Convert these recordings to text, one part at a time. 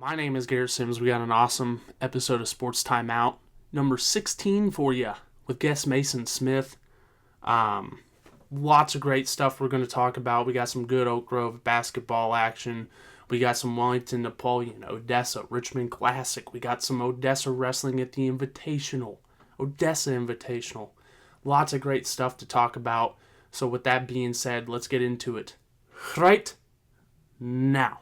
My name is Garrett Sims. We got an awesome episode of Sports Timeout, number 16 for you, with guest Mason Smith. Lots of great stuff we're going to talk about. We got some good Oak Grove basketball action. We got some Wellington-Napoleon, Odessa, Richmond Classic. We got some Odessa wrestling at the Invitational, Odessa Invitational. Lots of great stuff to talk about. So with that being said, let's get into it right now.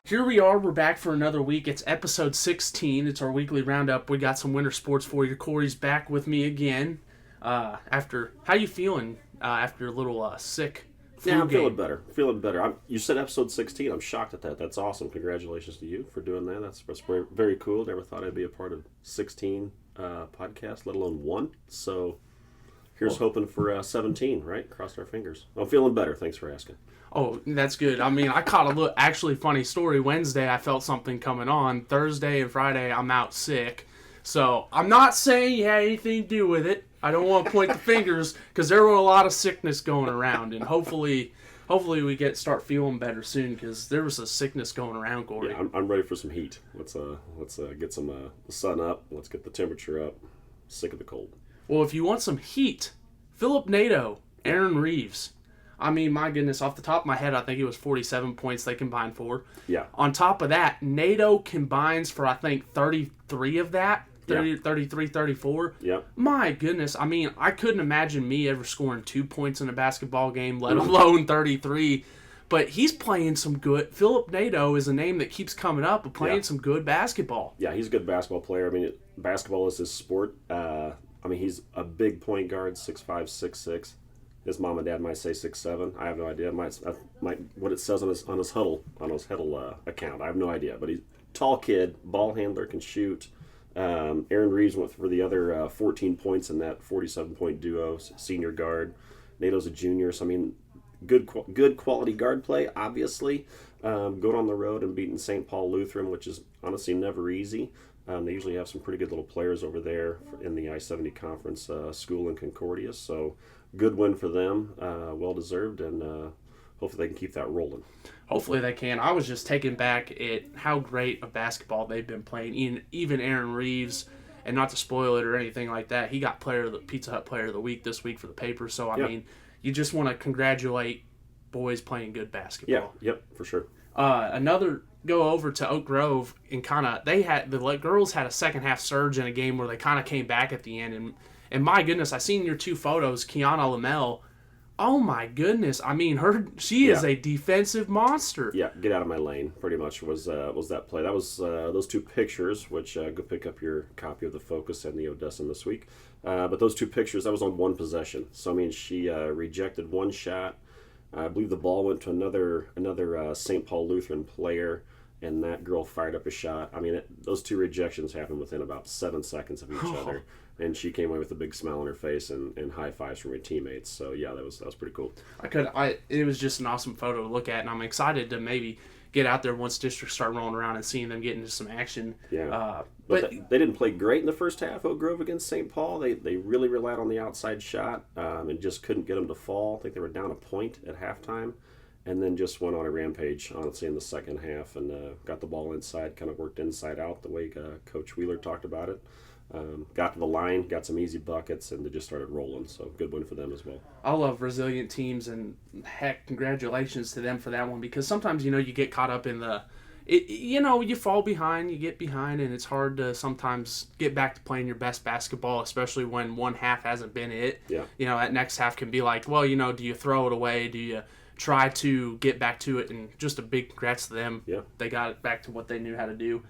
Here we are. We're back for another week. It's episode 16. It's our weekly roundup. We got some winter sports for you. Kory's back with me again. How you feeling after a little sick flu Yeah, I'm game? feeling better. You said episode 16. I'm shocked at that. That's awesome. Congratulations to you for doing that. That's very, very cool. Never thought I'd be a part of 16 podcasts, let alone one. So here's hoping for 17, right? Crossed our fingers. I'm feeling better. Thanks for asking. Oh, that's good. I mean, I caught a little, actually funny story. Wednesday, I felt something coming on. Thursday and Friday, I'm out sick. So, I'm not saying you had anything to do with it. I don't want to point the fingers, because there were a lot of sickness going around. And hopefully we start feeling better soon, because there was a sickness going around, Kory. Yeah, I'm ready for some heat. Let's get some sun up. Let's get the temperature up. Sick of the cold. Well, if you want some heat, Philip NATO, Aaron Reeves. I mean, my goodness, off the top of my head, I think it was 47 points they combined for. Yeah. On top of that, NATO combines for, I think, 33 of that. 33, 34. Yep. My goodness. I mean, I couldn't imagine me ever scoring 2 points in a basketball game, let alone 33. But he's playing some good. Philip NATO is a name that keeps coming up, but playing some good basketball. Yeah, he's a good basketball player. I mean, basketball is his sport. He's a big point guard, 6'5", 6'6". His mom and dad might say 6'7". I have no idea. Might what it says on his huddle account. I have no idea. But he's a tall kid, ball handler, can shoot. Aaron Reeves went for the other 14 points in that 47-point duo, senior guard. NATO's a junior, so I mean, good quality guard play. Obviously, going on the road and beating St. Paul Lutheran, which is honestly never easy. They usually have some pretty good little players over there in the I-70 Conference school in Concordia. So good win for them, well-deserved, and hopefully they can keep that rolling. Hopefully they can. I was just taken back at how great of basketball they've been playing. Even Aaron Reeves, and not to spoil it or anything like that, he got Pizza Hut Player of the Week this week for the paper. So, I mean, you just want to congratulate boys playing good basketball. Yep, for sure. Go over to Oak Grove and the girls had a second half surge in a game where they kind of came back at the end, and my goodness, I seen your two photos, Kiana Lamel. Oh my goodness! I mean, she is a defensive monster. Yeah, get out of my lane. Pretty much was that play. That was those two pictures, which go pick up your copy of the Focus and the Odessa this week. But those two pictures, that was on one possession. So I mean, she rejected one shot. I believe the ball went to another St. Paul Lutheran player, and that girl fired up a shot. I mean, those two rejections happened within about 7 seconds of each other, and she came away with a big smile on her face and high fives from her teammates. So yeah, that was pretty cool. It was just an awesome photo to look at, and I'm excited to maybe get out there once districts start rolling around and seeing them get into some action. Yeah. But they didn't play great in the first half, Oak Grove against St. Paul. They really relied on the outside shot and just couldn't get them to fall. I think they were down a point at halftime, and then just went on a rampage, honestly, in the second half and got the ball inside, kind of worked inside out the way Coach Wheeler talked about it. Got to the line, got some easy buckets, and they just started rolling. So good win for them as well. I love resilient teams, and heck, congratulations to them for that one, because sometimes, you get caught up in you fall behind, you get behind, and it's hard to sometimes get back to playing your best basketball, especially when one half hasn't been it. Yeah. That next half can be like, well, do you throw it away? Do you try to get back to it? And just a big congrats to them. Yeah. They got it back to what they knew how to do.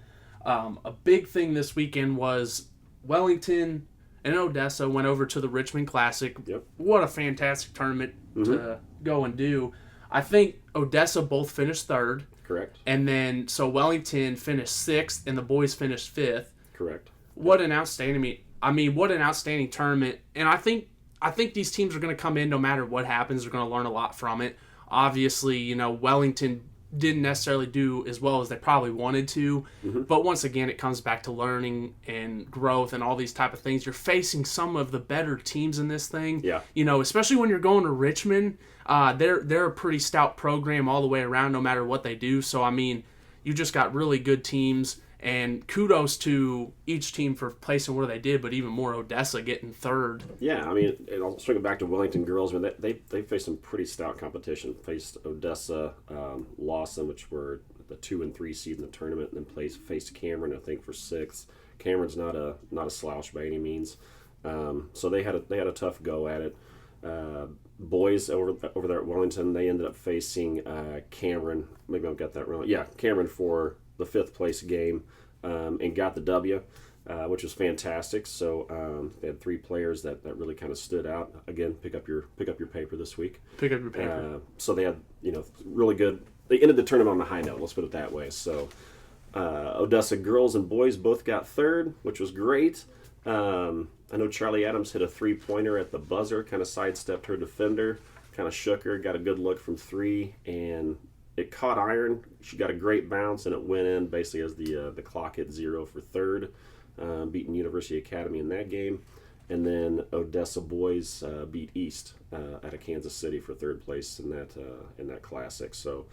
A big thing this weekend was Wellington and Odessa went over to the Richmond Classic. Yep. What a fantastic tournament to go and do. I think Odessa both finished third. Correct. And then, so Wellington finished sixth, and the boys finished fifth. Correct. What an outstanding tournament. And I think these teams are going to come in no matter what happens. They're going to learn a lot from it. Obviously, Wellington didn't necessarily do as well as they probably wanted to. But once again, it comes back to learning and growth and all these type of things. You're facing some of the better teams in this thing. Yeah. Especially when you're going to Richmond. They're a pretty stout program all the way around, no matter what they do. So, I mean, you just got really good teams. And kudos to each team for placing where they did, but even more Odessa getting third. Yeah, I mean, and I'll swing it back to Wellington girls. I mean, they faced some pretty stout competition. Faced Odessa, Lawson, which were the 2 and 3 seed in the tournament, and then faced Cameron, I think, for 6th. Cameron's not a slouch by any means, so they had a tough go at it. Boys over there at Wellington, they ended up facing Cameron. Maybe I've got that wrong. Yeah, Cameron for the 5th place game, and got the W, which was fantastic. So they had 3 players that really kind of stood out. Again, pick up your paper this week. Pick up your paper. So they had really good. They ended the tournament on a high note. Let's put it that way. So Odessa girls and boys both got 3rd, which was great. I know Charlie Adams hit a 3-pointer at the buzzer, kind of sidestepped her defender, kind of shook her, got a good look from 3, and it caught iron. She got a great bounce, and it went in basically as the clock hit 0 for 3rd, beating University Academy in that game. And then Odessa boys beat East out of Kansas City for 3rd place in that classic. So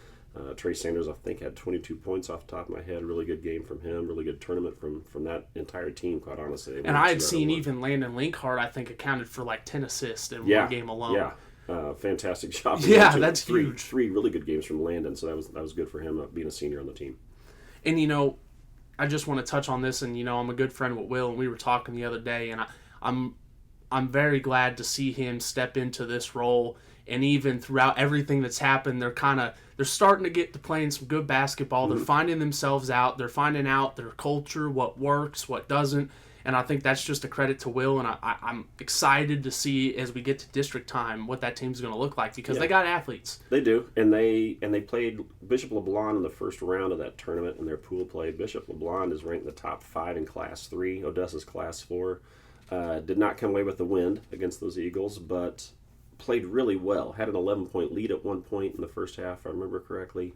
Trey Sanders, I think, had 22 points off the top of my head. Really good game from him. Really good tournament from that entire team, quite honestly. And I had seen even Landon Linkhart, I think, accounted for like 10 assists in one game alone. Yeah. Fantastic job. Yeah, that's huge. 3 really good games from Landon, so that was good for him being a senior on the team. And I just want to touch on this, and I'm a good friend with Will, and we were talking the other day, and I'm very glad to see him step into this role. And even throughout everything that's happened, they're starting to get to playing some good basketball. They're finding themselves out. They're finding out their culture, what works, what doesn't. And I think that's just a credit to Will, and I'm excited to see as we get to district time what that team's going to look like because they got athletes. They do, and they played Bishop LeBlond in the first round of that tournament in their pool play. Bishop LeBlond is ranked in the top 5 in Class 3. Odessa's Class 4. Did not come away with the win against those Eagles, but played really well. Had an 11-point lead at one point in the first half, if I remember correctly.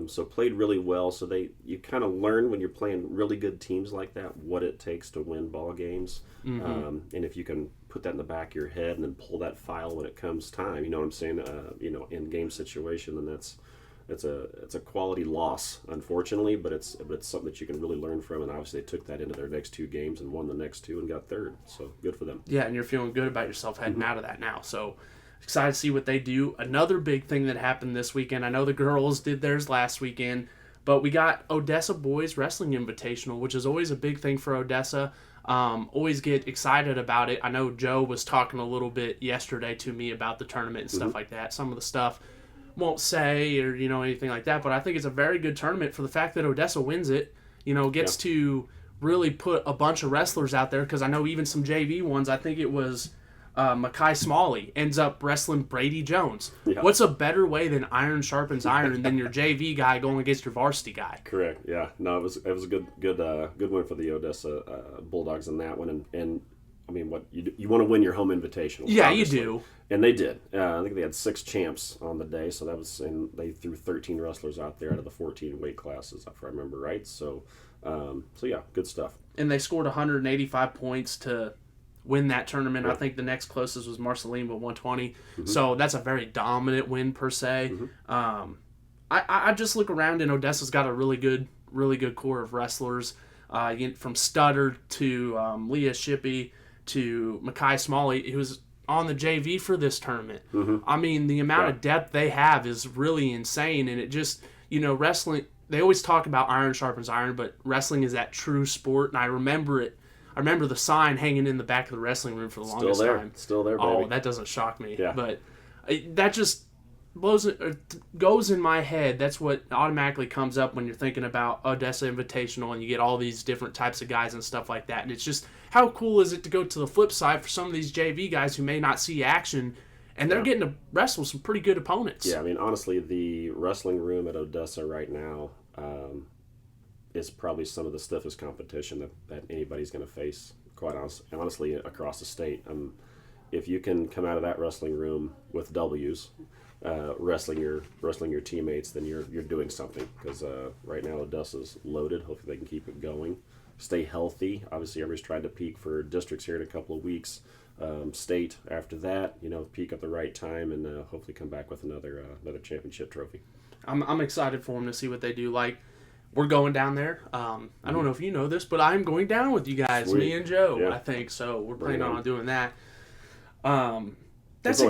So played really well. So you kind of learn when you're playing really good teams like that what it takes to win ball games. And if you can put that in the back of your head and then pull that file when it comes time, you know what I'm saying? In game situation, then it's a quality loss, unfortunately, but it's something that you can really learn from. And obviously, they took that into their next 2 games and won the next 2 and got 3rd. So good for them. Yeah, and you're feeling good about yourself heading out of that now. So excited to see what they do. Another big thing that happened this weekend, I know the girls did theirs last weekend, but we got Odessa Boys Wrestling Invitational, which is always a big thing for Odessa. Always get excited about it. I know Joe was talking a little bit yesterday to me about the tournament and stuff like that. Some of the stuff won't say or anything like that, but I think it's a very good tournament for the fact that Odessa wins it. Gets to really put a bunch of wrestlers out there because I know even some JV ones. I think it was Makai Smalley ends up wrestling Brady Jones. Yeah. What's a better way than iron sharpens iron than your JV guy going against your varsity guy? Correct. Yeah. No, it was a good win for the Odessa Bulldogs in that one, and I mean, what you want to win your home invitational. Yeah, obviously. You do. And they did. I think they had 6 champs on the day, so and they threw 13 wrestlers out there out of the 14 weight classes, if I remember right. So yeah, good stuff. And they scored 185 points to win that tournament. Yeah. I think the next closest was Marceline with 120. So that's a very dominant win per se. I just look around and Odessa's got a really good core of wrestlers, from Stutter to Leah Shippey to Makai Smalley, who's on the JV for this tournament. I mean, the amount of depth they have is really insane, and it just, wrestling, they always talk about iron sharpens iron, but wrestling is that true sport, and I remember it. I remember the sign hanging in the back of the wrestling room for the longest time. Still there, baby. Oh, that doesn't shock me. Yeah. But that just goes in my head. That's what automatically comes up when you're thinking about Odessa Invitational and you get all these different types of guys and stuff like that. And it's just, how cool is it to go to the flip side for some of these JV guys who may not see action and they're getting to wrestle some pretty good opponents. Yeah, I mean, honestly, the wrestling room at Odessa right now is probably some of the stiffest competition that anybody's going to face, quite honestly, across the state. If you can come out of that wrestling room with W's, wrestling your teammates, then you're doing something. Because right now Odessa's loaded. Hopefully they can keep it going. Stay healthy. Obviously, everybody's trying to peak for districts here in a couple of weeks. State after that, peak at the right time, and hopefully come back with another championship trophy. I'm excited for them to see what they do. Like, we're going down there. I don't know if you know this, but I'm going down with you guys, Sweet. me and Joe. Yeah. I think so. We're planning on doing that. It's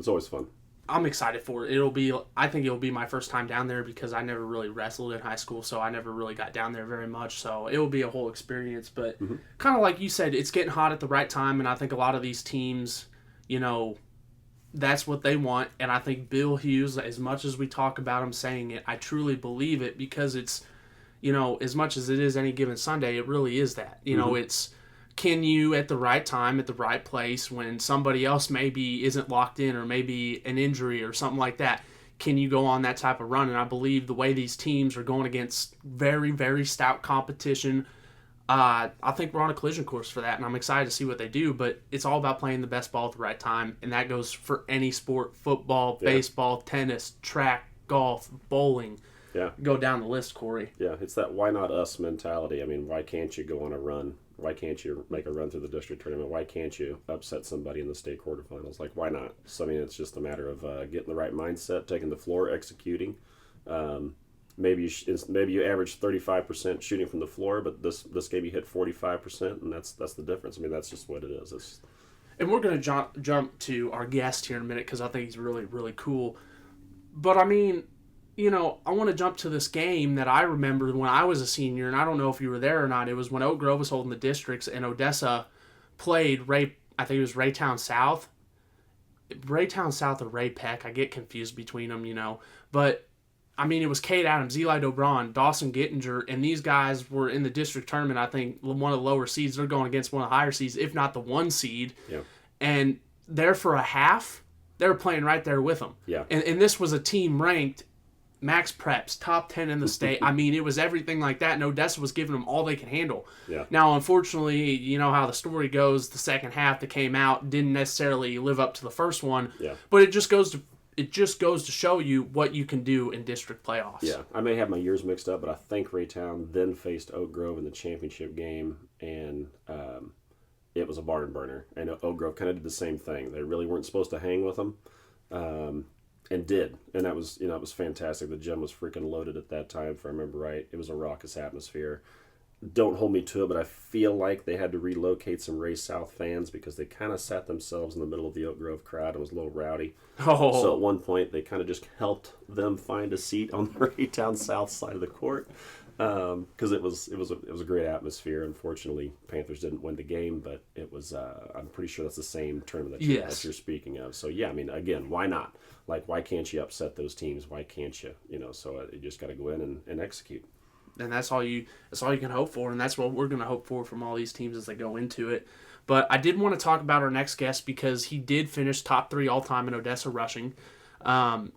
always fun. I'm excited for it. I think it'll be my first time down there because I never really wrestled in high school, so I never really got down there very much. So it will be a whole experience. But kind of like you said, it's getting hot at the right time, and I think a lot of these teams, that's what they want. And I think Bill Hughes, as much as we talk about him saying it, I truly believe it because it's, as much as it is any given Sunday, it really is that. It's, can you, at the right time, at the right place, when somebody else maybe isn't locked in or maybe an injury or something like that, can you go on that type of run? And I believe the way these teams are going against very, very stout competition, I think we're on a collision course for that, and I'm excited to see what they do, but it's all about playing the best ball at the right time, and that goes for any sport: football, baseball, tennis, track, golf, bowling. Yeah. Go down the list, Kory. Yeah, it's that why not us mentality. I mean, why can't you go on a run? Why can't you make a run through the district tournament? Why can't you upset somebody in the state quarterfinals? Like, why not? So, I mean, it's just a matter of getting the right mindset, taking the floor, executing. Maybe you average 35% shooting from the floor, but this game you hit 45%, and that's the difference. I mean, that's just what it is. And we're going to jump to our guest here in a minute because I think he's really, really cool. But, I mean, I want to jump to this game that I remember when I was a senior, and I don't know if you were there or not. It was when Oak Grove was holding the districts, and Odessa played I think it was Raytown South. Raytown South or Ray Peck. I get confused between them, But, I mean, it was Cade Adams, Eli Dobron, Dawson Gittinger, and these guys were in the district tournament, I think, one of the lower seeds. They're going against one of the higher seeds, if not the 1 seed. Yeah. And there for a half, they were playing right there with them. Yeah. And this was a team ranked max preps, top 10 in the state. I mean, it was everything like that, and Odessa was giving them all they could handle. Yeah. Now, unfortunately, you know how the story goes, the second half that came out didn't necessarily live up to the first one. Yeah. But it just goes to show you what you can do in district playoffs. Yeah, I may have my years mixed up, but I think Raytown then faced Oak Grove in the championship game, and it was a barn burner. And Oak Grove kind of did the same thing. They really weren't supposed to hang with them, and did. And that was, it was fantastic. The gym was freaking loaded at that time, if I remember right. It was a raucous atmosphere. Don't hold me to it, but I feel like they had to relocate some Ray South fans because they kind of sat themselves in the middle of the Oak Grove crowd. It was a little rowdy. Oh. So at one point, they kind of just helped them find a seat on the Raytown South side of the court because it was a great atmosphere. Unfortunately, Panthers didn't win the game, but it was. I'm pretty sure that's the same tournament that you're speaking of. So yeah, I mean, again, why not? Like, why can't you upset those teams? Why can't you? So you just got to go in and execute. And that's all you can hope for, and that's what we're going to hope for from all these teams as they go into it. But I did want to talk about our next guest because he did finish top 3 all-time in Odessa rushing.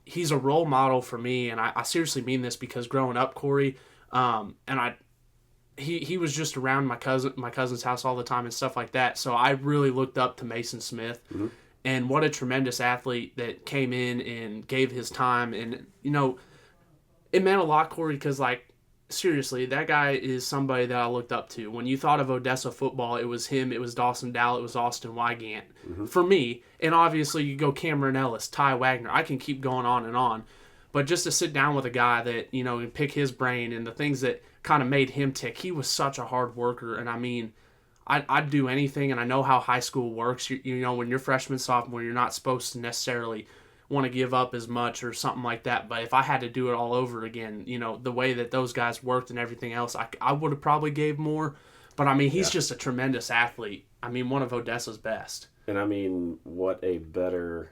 He's a role model for me, and I seriously mean this because growing up, Kory, he was just around my cousin's house all the time and stuff like that. So I really looked up to Mason Smith, and what a tremendous athlete that came in and gave his time. And, it meant a lot, Kory, because, seriously, that guy is somebody that I looked up to. When you thought of Odessa football, it was him, it was Dawson Dowell, it was Austin Wygant. For me, and obviously you go Cameron Ellis, Ty Wagner. I can keep going on and on. But just to sit down with a guy that, and pick his brain and the things that kind of made him tick, he was such a hard worker. And I mean, I'd do anything, and I know how high school works. When you're freshman, sophomore, you're not supposed to necessarily want to give up as much or something like that. But if I had to do it all over again, the way that those guys worked and everything else, I would have probably gave more. But I mean, he's just a tremendous athlete. I mean, one of Odessa's best. And I mean, what a better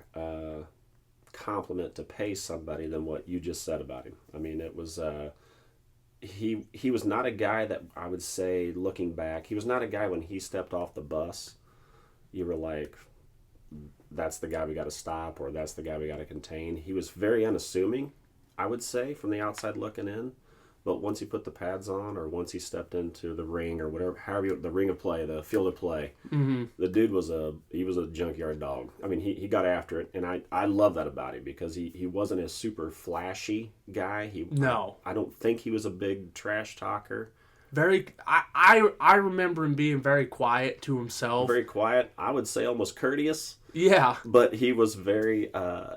compliment to pay somebody than what you just said about him. I mean, it was he was not a guy that I would say, looking back, he was not a guy when he stepped off the bus, you were like, that's the guy we got to stop, or that's the guy we got to contain. He was very unassuming, I would say, from the outside looking in, But once he put the pads on, or once he stepped into the ring, or whatever, the ring of play, the field of play, the dude was a junkyard dog. I mean, he got after it, and I love that about him because he wasn't a super flashy guy. I don't think he was a big trash talker. I remember him being very quiet to himself. Very quiet. I would say almost courteous. Yeah. But he was very,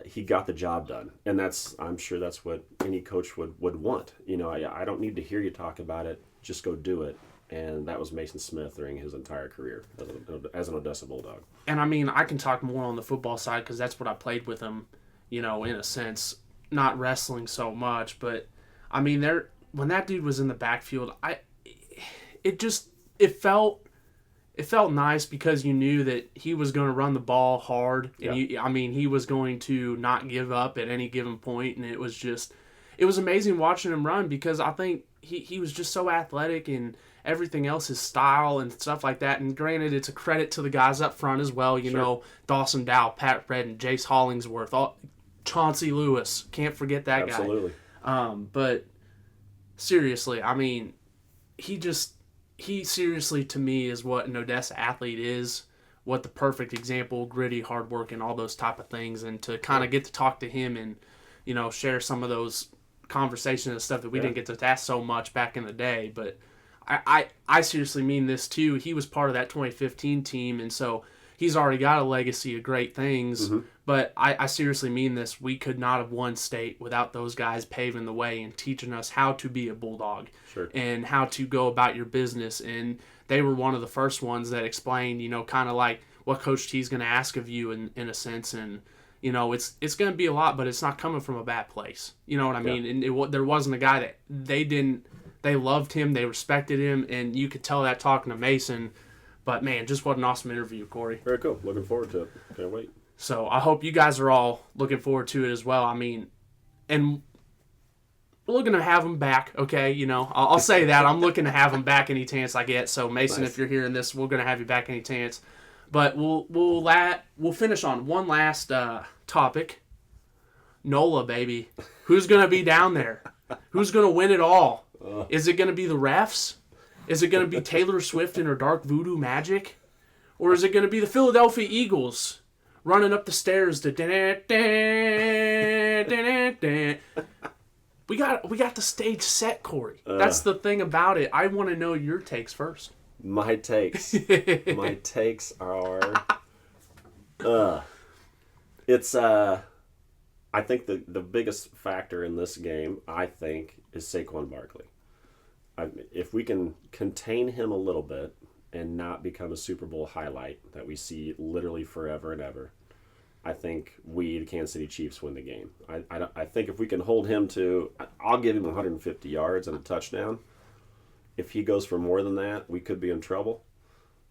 he got the job done. And I'm sure that's what any coach would want. You know, I don't need to hear you talk about it. Just go do it. And that was Mason Smith during his entire career as an Odessa Bulldog. And I mean, I can talk more on the football side because that's what I played with him, you know, in a sense. Not wrestling so much. But, I mean, when that dude was in the backfield, it felt nice because you knew that he was going to run the ball hard, and he was going to not give up at any given point, and it was amazing watching him run because I think he was just so athletic and everything else, his style and stuff like that. And granted, it's a credit to the guys up front as well, you know, Dawson Dow, Pat Redden, Jace Hollingsworth, Chauncey Lewis, can't forget that guy. Absolutely. But seriously, I mean, he seriously, to me, is what an Odessa athlete is, what the perfect example, gritty, hard work, and all those type of things. And to kind of get to talk to him and, you know, share some of those conversations and stuff that we didn't get to ask so much back in the day. But I seriously mean this, too. He was part of that 2015 team, and so he's already got a legacy of great things. Mm-hmm. But I seriously mean this. We could not have won state without those guys paving the way and teaching us how to be a Bulldog and how to go about your business. And they were one of the first ones that explained, you know, kind of like what Coach T's going to ask of you in a sense. And, you know, it's going to be a lot, but it's not coming from a bad place. You know what I mean? And there wasn't a guy that they loved him, they respected him, and you could tell that talking to Mason. But, man, just what an awesome interview, Kory. Very cool. Looking forward to it. Can't wait. So I hope you guys are all looking forward to it as well. I mean, and we're looking to have him back, okay? You know, I'll say that. I'm looking to have him back any chance I get. So, Mason, if you're hearing this, we're going to have you back any chance. But we'll finish on one last topic. NOLA, baby. Who's going to be down there? Who's going to win it all? Is it going to be the refs? Is it going to be Taylor Swift and her dark voodoo magic? Or is it going to be the Philadelphia Eagles running up the stairs to We got the stage set, Kory. That's the thing about it. I want to know your takes first. My takes are it's I think the biggest factor in this game, I think, is Saquon Barkley. If we can contain him a little bit and not become a Super Bowl highlight that we see literally forever and ever, I think the Kansas City Chiefs, win the game. I think if we can hold him to, I'll give him 150 yards and a touchdown. If he goes for more than that, we could be in trouble.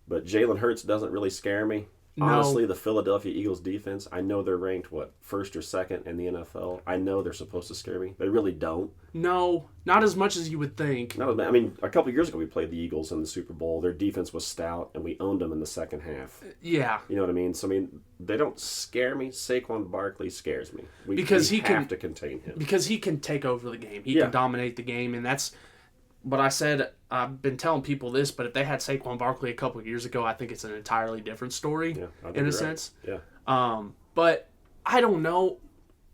But Jalen Hurts doesn't really scare me. No. Honestly, the Philadelphia Eagles defense, I know they're ranked, first or second in the NFL. I know they're supposed to scare me. They really don't. No, not as much as you would think. I mean, a couple of years ago we played the Eagles in the Super Bowl. Their defense was stout, and we owned them in the second half. Yeah. You know what I mean? So, I mean, they don't scare me. Saquon Barkley scares me. We have to contain him. Because he can take over the game. He can dominate the game, and that's what I said. I've been telling people this, but if they had Saquon Barkley a couple of years ago, I think it's an entirely different story in a sense. Yeah. But I don't know.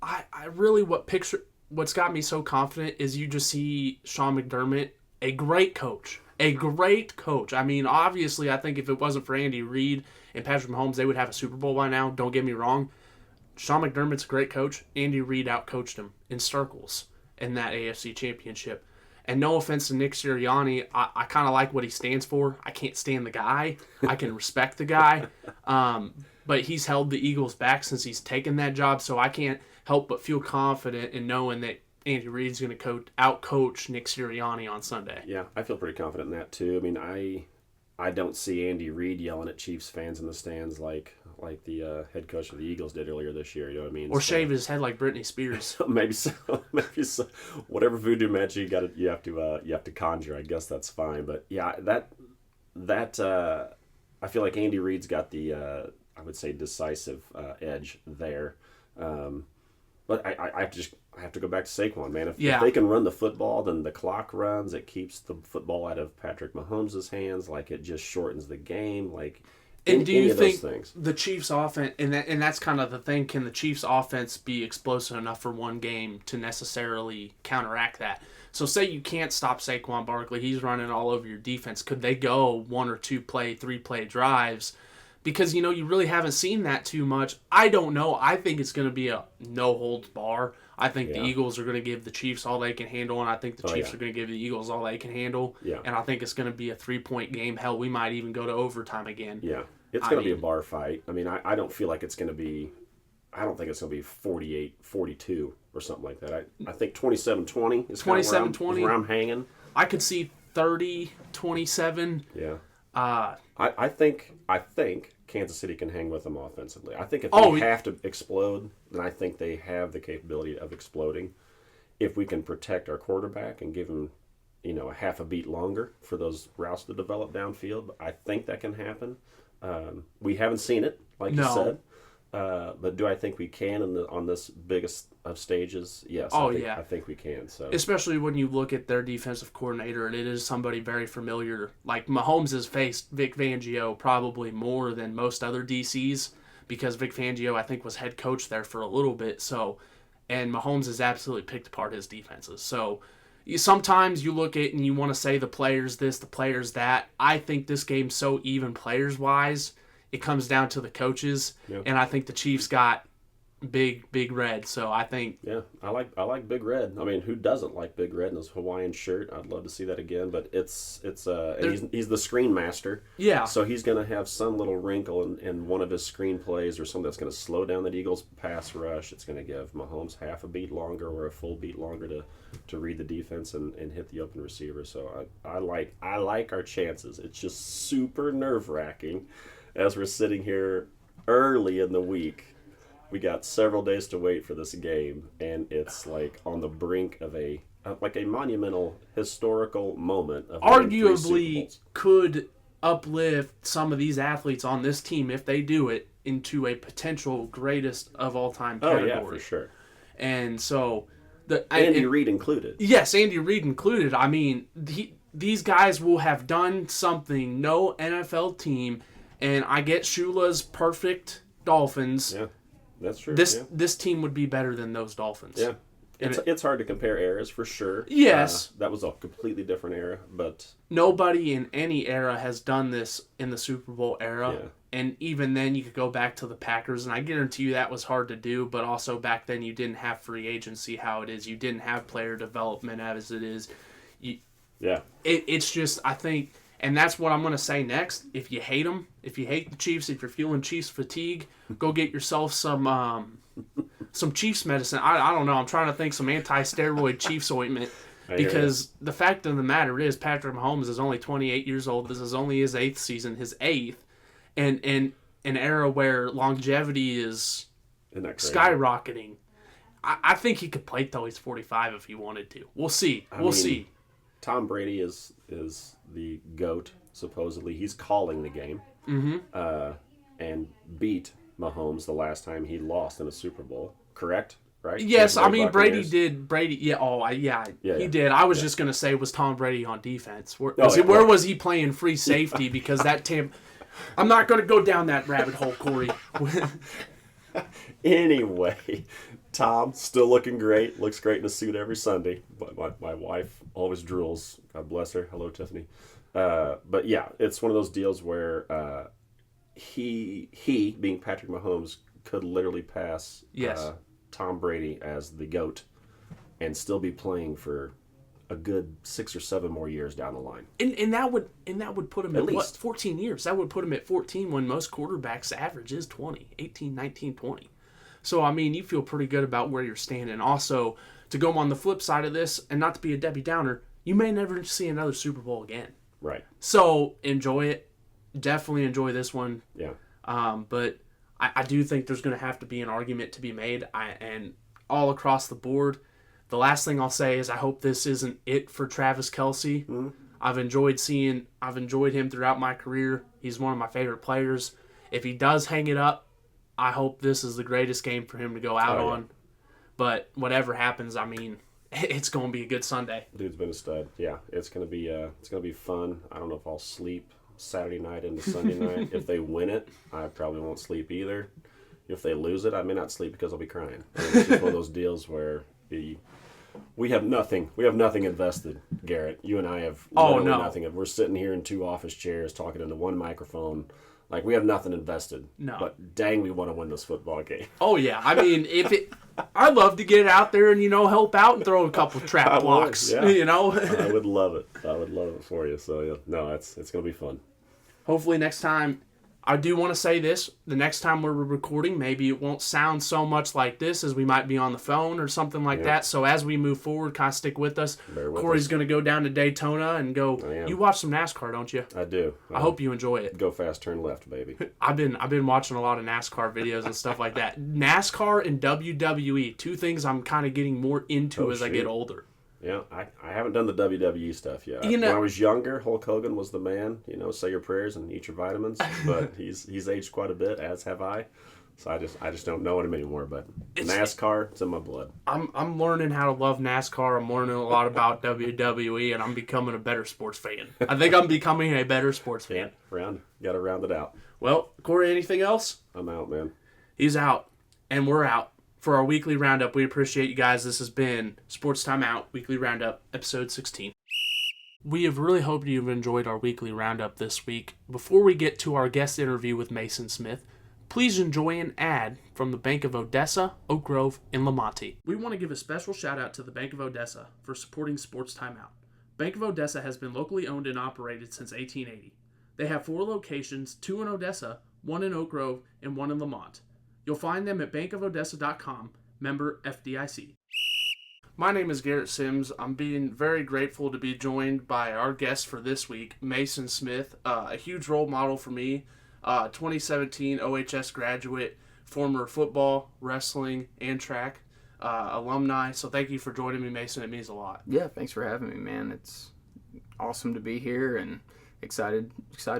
I really what's got me so confident is you just see Sean McDermott, a great coach. I mean, obviously, I think if it wasn't for Andy Reid and Patrick Mahomes, they would have a Super Bowl by now. Don't get me wrong. Sean McDermott's a great coach. Andy Reid outcoached him in circles in that AFC Championship. And no offense to Nick Sirianni, I kind of like what he stands for. I can't stand the guy. I can respect the guy. But he's held the Eagles back since he's taken that job, so I can't help but feel confident in knowing that Andy Reid's going to out-coach Nick Sirianni on Sunday. Yeah, I feel pretty confident in that, too. I mean, I don't see Andy Reid yelling at Chiefs fans in the stands like the head coach of the Eagles did earlier this year. You know what I mean? Or shave his head like Britney Spears. Maybe so. Whatever voodoo magic you have to conjure. I guess that's fine. But yeah, that I feel like Andy Reid's got the I would say decisive edge there. But I have to go back to Saquon, man. If Yeah. they can run the football, then the clock runs. It keeps the football out of Patrick Mahomes' hands. Like, it just shortens the game. Like, And do you any of those think things. the Chiefs' offense, and that's kind of the thing, can the Chiefs' offense be explosive enough for one game to necessarily counteract that? So say you can't stop Saquon Barkley, he's running all over your defense. Could they go 1 or 2 play, 3 play drives? Because, you really haven't seen that too much. I don't know. I think it's going to be a no-holds bar. I think the Eagles are going to give the Chiefs all they can handle, and I think the Chiefs are going to give the Eagles all they can handle. Yeah. And I think it's going to be a 3-point game. Hell, we might even go to overtime again. Yeah. It's going to be a bar fight. I mean, I don't feel like it's going to be – I don't think it's going to be 48-42 or something like that. I think 27-20 is kind of where I'm hanging. I could see 30-27. Yeah. I I think Kansas City can hang with them offensively. I think if they have to explode, then I think they have the capability of exploding. If we can protect our quarterback and give him, a half a beat longer for those routes to develop downfield, I think that can happen. We haven't seen it, like you said. But do I think we can on this biggest of stages? Yes. I think we can. So especially when you look at their defensive coordinator, and it is somebody very familiar. Like, Mahomes has faced Vic Fangio probably more than most other DCs, because Vic Fangio, I think, was head coach there for a little bit. So, and Mahomes has absolutely picked apart his defenses. So sometimes you look at and you want to say the players this, the players that. I think this game's so even players wise. It comes down to the coaches, and I think the Chiefs got Big Red. So I think I like Big Red. I mean, who doesn't like Big Red in his Hawaiian shirt? I'd love to see that again. But and he's the screen master. Yeah. So he's going to have some little wrinkle in one of his screen plays or something that's going to slow down the Eagles' pass rush. It's going to give Mahomes half a beat longer or a full beat longer to read the defense and hit the open receiver. So I like our chances. It's just super nerve-wracking. As we're sitting here early in the week, we got several days to wait for this game, and it's like on the brink of a monumental historical moment. Of arguably could uplift some of these athletes on this team, if they do it, into a potential greatest of all time category. Oh yeah, for sure. And so Andy Reid included. Yes, Andy Reid included. I mean, these guys will have done something no NFL team. And I get Shula's perfect Dolphins. Yeah, that's true. This team would be better than those Dolphins. Yeah, it's hard to compare eras for sure. Yes, that was a completely different era, but nobody in any era has done this in the Super Bowl era. Yeah. And even then, you could go back to the Packers, and I guarantee you that was hard to do. But also back then, you didn't have free agency how it is. You didn't have player development as it is. It's just, I think. And that's what I'm going to say next. If you hate them, if you hate the Chiefs, if you're feeling Chiefs fatigue, go get yourself some Chiefs medicine. I don't know. I'm trying to think some anti-steroid Chiefs ointment. Because the fact of the matter is Patrick Mahomes is only 28 years old. This is only his 8th season, his 8th. And in an era where longevity is skyrocketing. I think he could play till he's 45 if he wanted to. We'll see. We'll see. Tom Brady is the GOAT, supposedly. He's calling the game. And beat Mahomes the last time he lost in a Super Bowl. Correct? Right? Yes, I mean, Brady did. He did. I was just going to say, was Tom Brady on defense? Where was he playing free safety? Because that team... I'm not going to go down that rabbit hole, Kory. Anyway, Tom, still looking great. Looks great in a suit every Sunday. But my wife always drools. God bless her. Hello, Tiffany. But yeah, it's one of those deals where he being Patrick Mahomes, could literally pass Tom Brady as the GOAT and still be playing for a good 6 or 7 more years down the line. And that would put him at least what, 14 years. That would put him at 14 when most quarterbacks average is 20, 18, 19, 20. So, I mean, you feel pretty good about where you're standing. Also, to go on the flip side of this, and not to be a Debbie Downer, you may never see another Super Bowl again. Right. So, enjoy it. Definitely enjoy this one. Yeah. But I do think there's going to have to be an argument to be made. And all across the board, the last thing I'll say is I hope this isn't it for Travis Kelce. Mm-hmm. I've enjoyed him throughout my career. He's one of my favorite players. If he does hang it up, I hope this is the greatest game for him to go out on. But whatever happens, I mean, it's going to be a good Sunday. Dude's been a stud. Yeah, it's gonna be fun. I don't know if I'll sleep Saturday night into Sunday night. If they win it, I probably won't sleep either. If they lose it, I may not sleep because I'll be crying. I mean, it's just one of those deals where we have nothing. We have nothing invested, Garrett. You and I have nothing. We're sitting here in two office chairs talking into one microphone. Like, we have nothing invested. No. But dang, we want to win this football game. Oh, yeah. I mean, I'd love to get out there and, help out and throw a couple trap blocks, I would love it. I would love it for you. So, yeah, no, it's going to be fun. Hopefully next time, I do want to say this, the next time we're recording, maybe it won't sound so much like this as we might be on the phone or something like that. So as we move forward, kind of stick with us. Kory's going to go down to Daytona and go, you watch some NASCAR, don't you? I do. I hope you enjoy it. Go fast, turn left, baby. I've been watching a lot of NASCAR videos and stuff like that. NASCAR and WWE, two things I'm kind of getting more into as I get older. Yeah, I haven't done the WWE stuff yet. When I was younger, Hulk Hogan was the man. Say your prayers and eat your vitamins. But he's aged quite a bit, as have I. So I just don't know him anymore. But NASCAR, it's in my blood. I'm learning how to love NASCAR. I'm learning a lot about WWE, and I'm becoming a better sports fan. I think I'm becoming a better sports fan. Got to round it out. Well, Kory, anything else? I'm out, man. He's out, and we're out. For our weekly roundup, we appreciate you guys. This has been Sports Time Out, Weekly Roundup, Episode 16. We have really hoped you've enjoyed our weekly roundup this week. Before we get to our guest interview with Mason Smith, please enjoy an ad from the Bank of Odessa, Oak Grove, and Lamonti. We want to give a special shout out to the Bank of Odessa for supporting Sports Time Out. Bank of Odessa has been locally owned and operated since 1880. They have 4 locations, 2 in Odessa, 1 in Oak Grove, and 1 in Lamont. You'll find them at bankofodessa.com, member FDIC. My name is Garrett Sims. I'm being very grateful to be joined by our guest for this week, Mason Smith, a huge role model for me, 2017 OHS graduate, former football, wrestling, and track alumni. So thank you for joining me, Mason. It means a lot. Yeah, thanks for having me, man. It's awesome to be here and excited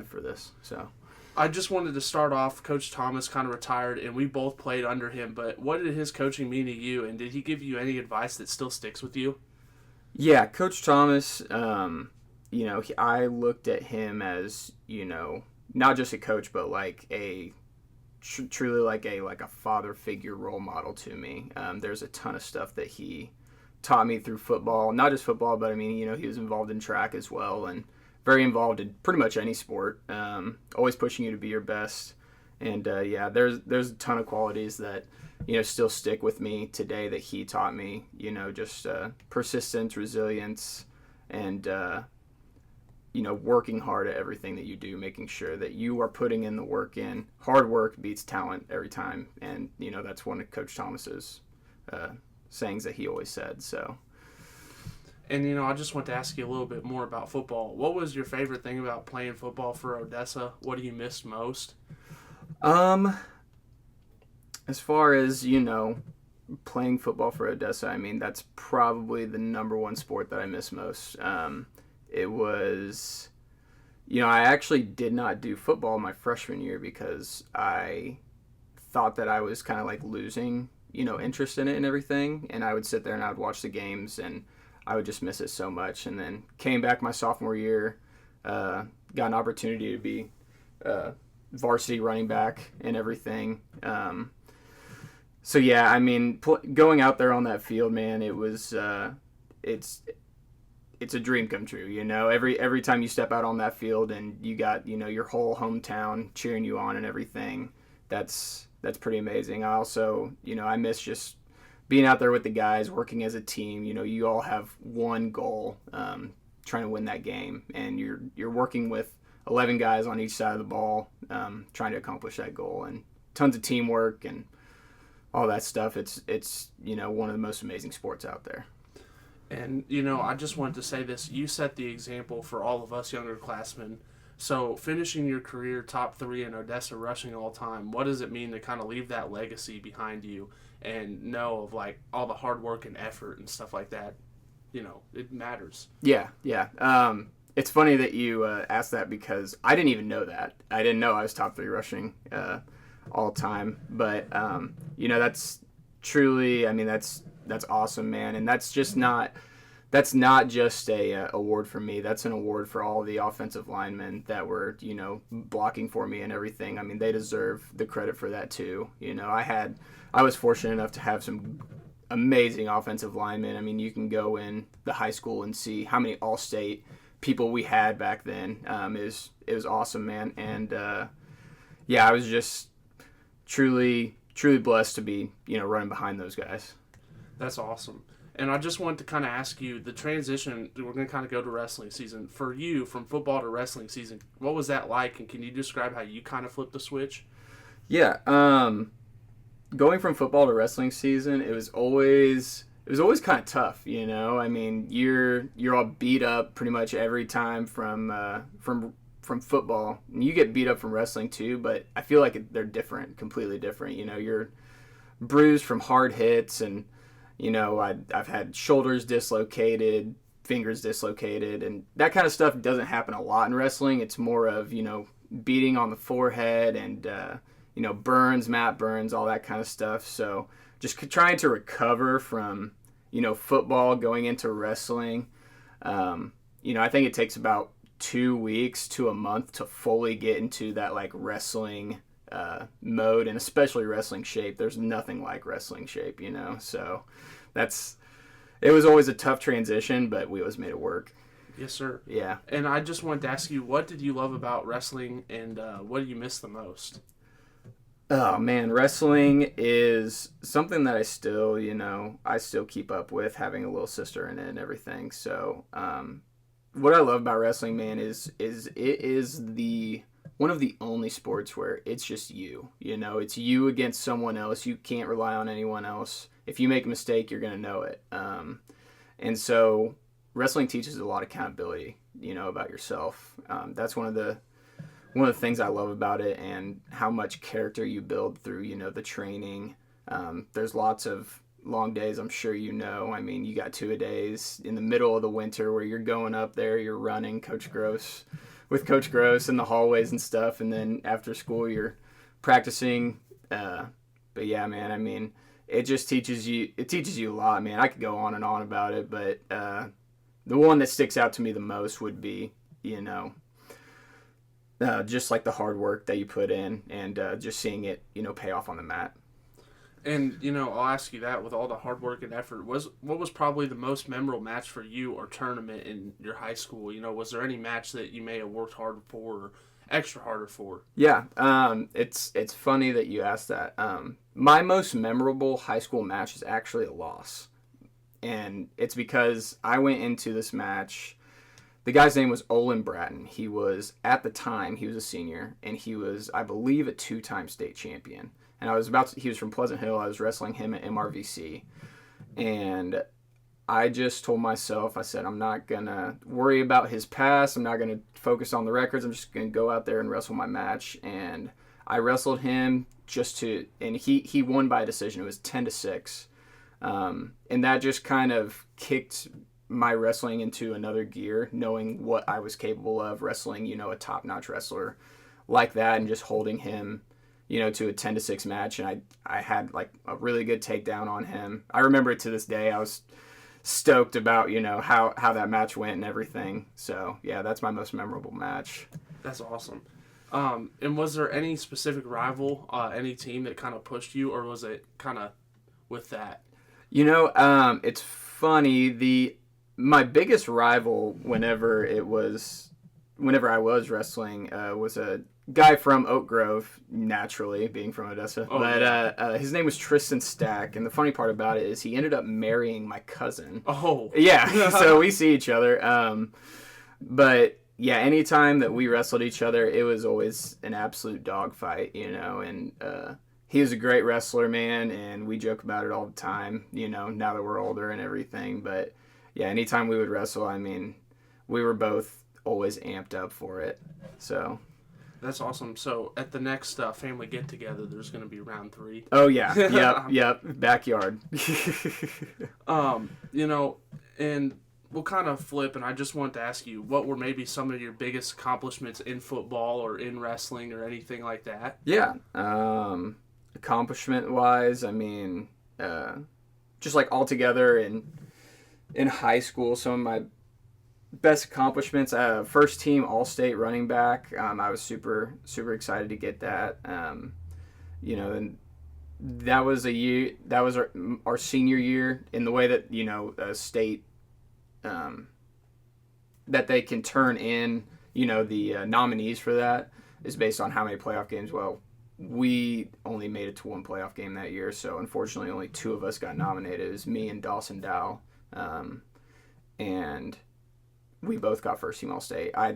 for this. So I just wanted to start off, Coach Thomas kind of retired, and we both played under him, but what did his coaching mean to you, and did he give you any advice that still sticks with you? Yeah, Coach Thomas, I looked at him as, not just a coach, but like truly like a father figure role model to me. There's a ton of stuff that he taught me through football, not just football, but he was involved in track as well, and very involved in pretty much any sport, always pushing you to be your best. And there's a ton of qualities that, still stick with me today that he taught me, just persistence, resilience, and, working hard at everything that you do, making sure that you are putting in the work in. Hard work beats talent every time. And, that's one of Coach Thomas's sayings that he always said. So. And, I just want to ask you a little bit more about football. What was your favorite thing about playing football for Odessa? What do you miss most? As far as, playing football for Odessa, that's probably the number one sport that I miss most. It was, I actually did not do football my freshman year because I thought that I was kind of like losing, interest in it and everything. And I would sit there and I would watch the games and I would just miss it so much. And then came back my sophomore year, got an opportunity to be varsity running back and everything. Going out there on that field, man, it was it's a dream come true. Every time you step out on that field and you got your whole hometown cheering you on and everything, that's pretty amazing. I also I miss just being out there with the guys, working as a team. You all have one goal, trying to win that game, and you're working with 11 guys on each side of the ball, trying to accomplish that goal, and tons of teamwork and all that stuff. It's one of the most amazing sports out there. And I just wanted to say this: you set the example for all of us younger classmen. So finishing your career top 3 in Odessa rushing all time, what does it mean to kind of leave that legacy behind you and know of like all the hard work and effort and stuff like that? It matters. Yeah. It's funny that you asked that because I didn't even know that. I didn't know I was top 3 rushing all time. But, that's truly, I mean, that's awesome, man. And that's not just a award for me. That's an award for all the offensive linemen that were, blocking for me and everything. I mean, they deserve the credit for that too. I was fortunate enough to have some amazing offensive linemen. I mean, you can go in the high school and see how many all-state people we had back then. It was awesome, man. And I was just truly blessed to be, running behind those guys. That's awesome. And I just wanted to kind of ask you, the transition, we're going to kind of go to wrestling season. For you, from football to wrestling season, what was that like? And can you describe how you kind of flipped the switch? Yeah. Going from football to wrestling season, it was always kind of tough, I mean, you're all beat up pretty much every time from football. And you get beat up from wrestling too, but I feel like they're different, completely different. You're bruised from hard hits, and I've had shoulders dislocated, fingers dislocated, and that kind of stuff doesn't happen a lot in wrestling. It's more of, beating on the forehead and, burns, mat burns, all that kind of stuff. So just trying to recover from, football going into wrestling. I think it takes about 2 weeks to a month to fully get into that like wrestling mode, and especially wrestling shape. There's nothing like wrestling shape, so it was always a tough transition, but we always made it work. Yes, sir. Yeah. And I just wanted to ask you, what did you love about wrestling, and what do you miss the most? Oh man, wrestling is something that I still keep up with, having a little sister in it and everything. So what I love about wrestling, man, is it is one of the only sports where it's just you. It's you against someone else. You can't rely on anyone else. If you make a mistake, you're going to know it. And so wrestling teaches a lot of accountability, about yourself. That's one of the things I love about it, and how much character you build through, the training. There's lots of long days, I'm sure I mean, you got 2-a-days in the middle of the winter where you're going up there, you're running with Coach Gross in the hallways and stuff, and then after school you're practicing. But yeah, man, I mean, it just teaches you a lot, man. I could go on and on about it, but the one that sticks out to me the most would be, just like the hard work that you put in, and just seeing it, pay off on the mat. And, I'll ask you that, with all the hard work and effort, what was probably the most memorable match for you or tournament in your high school? Was there any match that you may have worked hard for or extra harder for? Yeah, it's funny that you asked that. My most memorable high school match is actually a loss. And it's because I went into this match. The guy's name was Olin Bratton. At the time, he was a senior, and he was, I believe, a 2-time state champion. And he was from Pleasant Hill. I was wrestling him at MRVC. And I just told myself, I said, I'm not going to worry about his past. I'm not going to focus on the records. I'm just going to go out there and wrestle my match. And I wrestled him and he won by a decision. It was 10-6. And that just kind of kicked my wrestling into another gear, knowing what I was capable of wrestling, a top-notch wrestler like that, and just holding him, to a 10-6 match. And I had like a really good takedown on him. I remember it to this day. I was stoked about, how that match went and everything. So yeah, that's my most memorable match. That's awesome. And was there any specific rival, any team that kind of pushed you, or was it kind of with that? It's funny. My biggest rival whenever I was wrestling was a guy from Oak Grove, naturally, being from Odessa. Oh, but yeah. His name was Tristan Stack, and the funny part about it is he ended up marrying my cousin. Oh. Yeah, so we see each other. But yeah, anytime that we wrestled each other, it was always an absolute dogfight, and he was a great wrestler, man, and we joke about it all the time, now that we're older and everything. But yeah, anytime we would wrestle, I mean, we were both always amped up for it. So that's awesome. So at the next family get together, there's going to be round 3. Oh yeah, yep, backyard. And we'll kind of flip, and I just wanted to ask you, what were maybe some of your biggest accomplishments in football or in wrestling or anything like that? Yeah, accomplishment wise, I mean, just like all together in high school. Some of my best accomplishments, first team All-State running back. I was super excited to get that. And that was our senior year, in the way that a state that they can turn in the nominees for that is based on how many playoff games. Well, we only made it to one playoff game that year, so unfortunately only two of us got nominated. It was me and Dawson Dow, and we both got first team All-State. I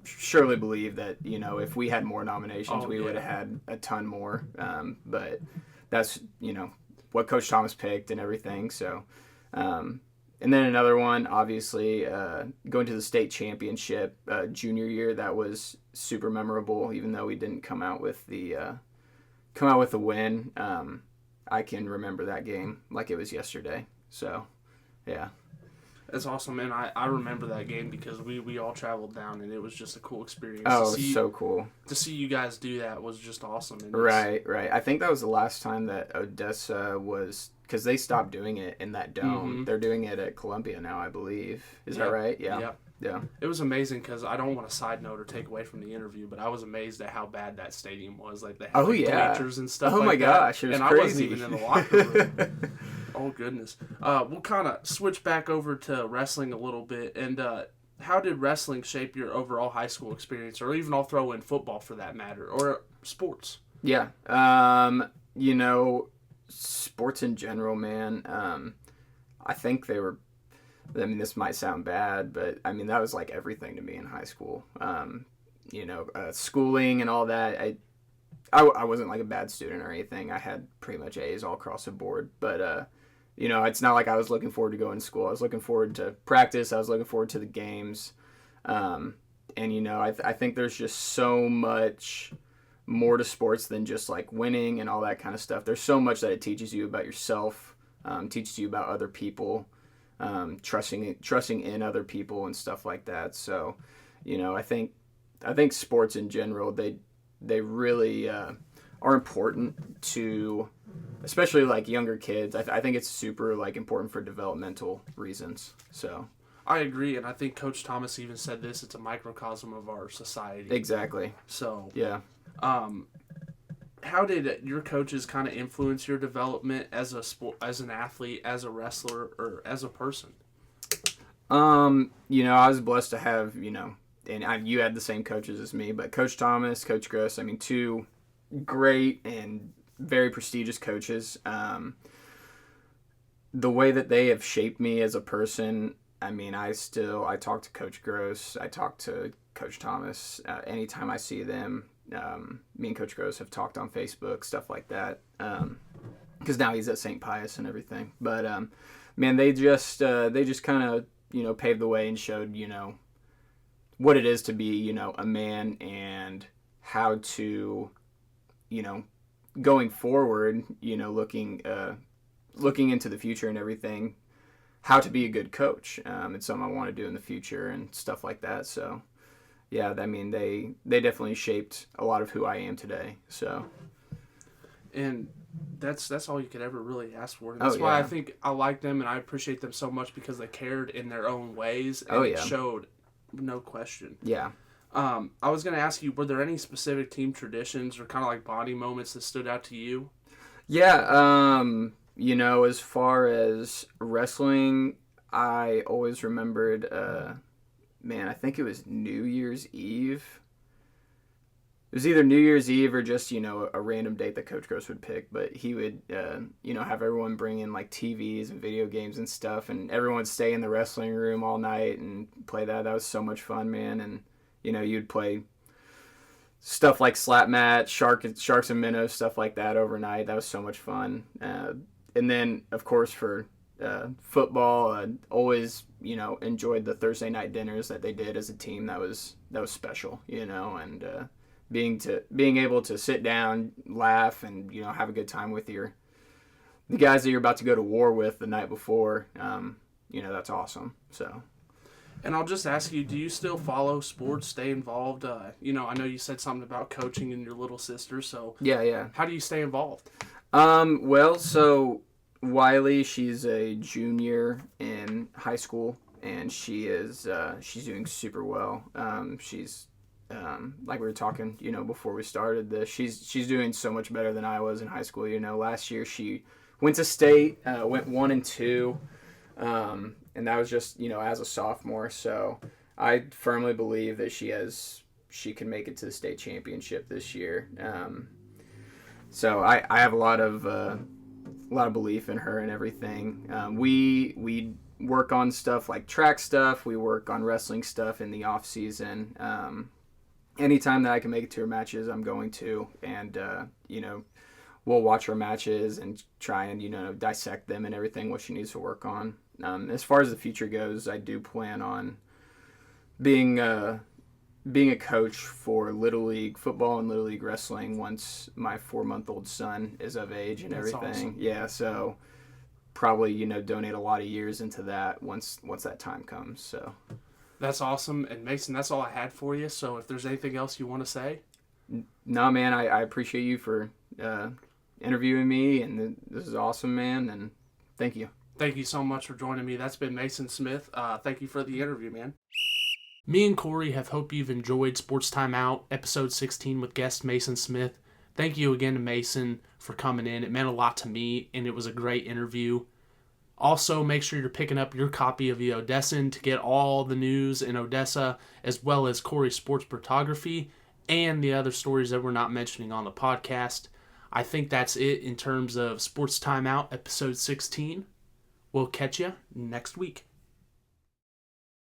surely believe that if we had more nominations, we would have had a ton more. But that's what Coach Thomas picked and everything. So, and then another one, obviously, going to the state championship junior year. That was super memorable, even though we didn't come out with the win. I can remember that game like it was yesterday. So, yeah. That's awesome, man. I remember that game because we all traveled down, and it was just a cool experience. Oh, so cool. To see you guys do that was just awesome. And right. I think that was the last time that Odessa was, because they stopped doing it in that dome. Mm-hmm. They're doing it at Columbia now, I believe. Is that right? Yeah. It was amazing because I don't want to side note or take away from the interview, but I was amazed at how bad that stadium was. Like, they had bleachers and stuff like that. Oh, my gosh. It was crazy. I wasn't even in the locker room. Oh, goodness. We'll kind of switch back over to wrestling a little bit. And how did wrestling shape your overall high school experience? Or even I'll throw in football for that matter. Or sports. Yeah. Sports in general, man. I think they were... this might sound bad, but, that was like everything to me in high school. Schooling and all that. I wasn't like a bad student or anything. I had pretty much A's all across the board. But, it's not like I was looking forward to going to school. I was looking forward to practice. I was looking forward to the games. I think there's just so much more to sports than just like winning and all that kind of stuff. There's so much that it teaches you about yourself, teaches you about other people, trusting in other people and stuff like that. So, I think sports in general, they really are important to, especially like younger kids. I think it's super like important for developmental reasons. So I agree, and I think Coach Thomas even said this: it's a microcosm of our society. Exactly. So yeah. How did your coaches kind of influence your development as an athlete, as a wrestler, or as a person? I was blessed to have, and you had the same coaches as me, but Coach Thomas, Coach Gross, two great and very prestigious coaches. The way that they have shaped me as a person, I talk to Coach Gross, I talk to Coach Thomas, anytime I see them. Me and Coach Gross have talked on Facebook, stuff like that, because now he's at St. Pius and everything. But they just kind of paved the way and showed what it is to be a man, and how to going forward, looking into the future and everything, how to be a good coach. It's something I want to do in the future and stuff like that. So. Yeah, they definitely shaped a lot of who I am today. So, and that's all you could ever really ask for. And that's why I think I like them and I appreciate them so much, because they cared in their own ways and it showed, no question. Yeah. I was going to ask you, were there any specific team traditions or kind of like bonding moments that stood out to you? Yeah. As far as wrestling, I always remembered. I think it was New Year's Eve. It was either New Year's Eve or just, a random date that Coach Gross would pick. But he would, have everyone bring in, like, TVs and video games and stuff. And everyone would stay in the wrestling room all night and play that. That was so much fun, man. And, you'd play stuff like slap match, sharks and minnows, stuff like that overnight. That was so much fun. And then, of course, for football, I always enjoyed the Thursday night dinners that they did as a team. That was special, and being able to sit down, laugh, and have a good time with the guys that you're about to go to war with the night before. That's awesome. So. And I'll just ask you, do you still follow sports, stay involved? I know you said something about coaching and your little sister, so yeah. How do you stay involved? Well, so Wiley, she's a junior in high school, and she's doing super well. She's like we were talking, before we started this, she's doing so much better than I was in high school. Last year she went to state, went 1-2, and that was just as a sophomore. So I firmly believe that she can make it to the state championship this year. So I have a lot of belief in her and everything. We work on stuff like track stuff. We work on wrestling stuff in the off season. Anytime that I can make it to her matches, I'm going to, and we'll watch her matches and try and dissect them and everything, what she needs to work on. As far as the future goes, I do plan on being a coach for Little League football and Little League wrestling once my 4-month-old son is of age and That's everything. awesome. Yeah, so probably donate a lot of years into that once that time comes. So That's awesome. And Mason, that's all I had for you. So if there's anything else you want to say. no, man, I appreciate you for interviewing me, and this is awesome, man, and thank you. Thank you so much for joining me. That's been Mason Smith. Thank you for the interview, man. Me and Kory have hope you've enjoyed Sports Time Out, episode 16 with guest Mason Smith. Thank you again to Mason for coming in. It meant a lot to me, and it was a great interview. Also, make sure you're picking up your copy of The Odessan to get all the news in Odessa, as well as Kory's sports photography and the other stories that we're not mentioning on the podcast. I think that's it in terms of Sports Time Out, episode 16. We'll catch you next week.